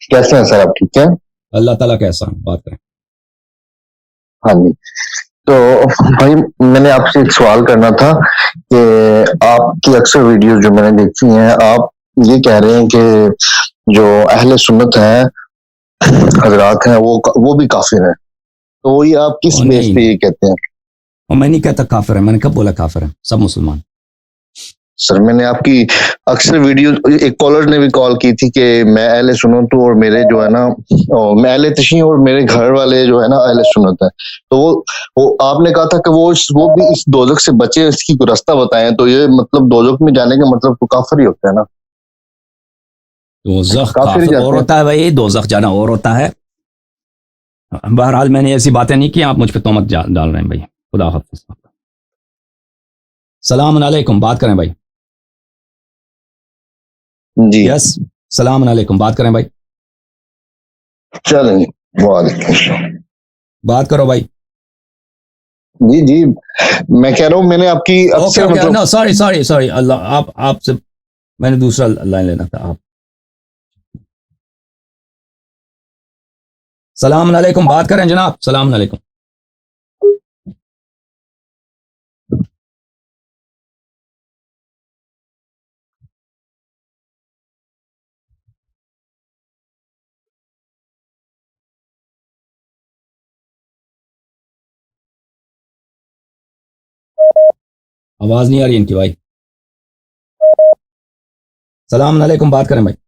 کیسے ہیں سر آپ؟ ٹھیک ہے؟ اللہ تعالیٰ کا احسان، بات کریں۔ ہاں جی، تو بھائی میں نے آپ سے ایک سوال کرنا تھا کہ آپ کی اکثر ویڈیوز جو میں نے دیکھی ہیں، آپ یہ کہہ رہے ہیں کہ جو اہل سنت ہیں، حضرات ہیں، وہ بھی کافر ہیں، تو وہی آپ کس بیس پہ یہ کہتے ہیں؟ اور میں نہیں کہتا کافر ہے، میں نے کب بولا کافر ہے؟ سب مسلمان۔ سر میں نے آپ کی اکثر ویڈیو، ایک کالر نے بھی کال کی تھی کہ میں اہل سنت ہوں اور میرے جو ہے نا میں اہل تشیع اور میرے گھر والے جو ہے نا اہل سنت ہیں، تو وہ آپ نے کہا تھا کہ وہ بھی اس دوزخ سے بچے، اس کی کوئی رستہ بتائیں، تو یہ مطلب دوزخ میں جانے کا مطلب تو کافر ہی ہوتا ہے نا؟ دوزخ کافر ہی کافر اور جاتے ہیں۔ ہوتا ہے بھائی، دوزخ جانا اور ہوتا ہے۔ بہرحال میں نے ایسی باتیں نہیں کی، آپ مجھ پہ تہمت ڈال رہے ہیں بھائی۔ خدا حافظ۔ السلام علیکم، بات کریں بھائی۔ جی یس، السلام علیکم، بات کریں بھائی۔ چلیں، وعلیکم السلام۔ بات کرو بھائی۔ جی جی، میں کہہ رہا ہوں میں نے آپ کی اوکے اکثر اوکے، مطلب نو سوری اللہ، آپ سے میں نے دوسرا لائن لینا تھا۔ آپ السلام علیکم، بات کریں جناب۔ السلام علیکم۔ آواز نہیں آ رہی ان کی بھائی۔ السلام علیکم، بات کریں بھائی۔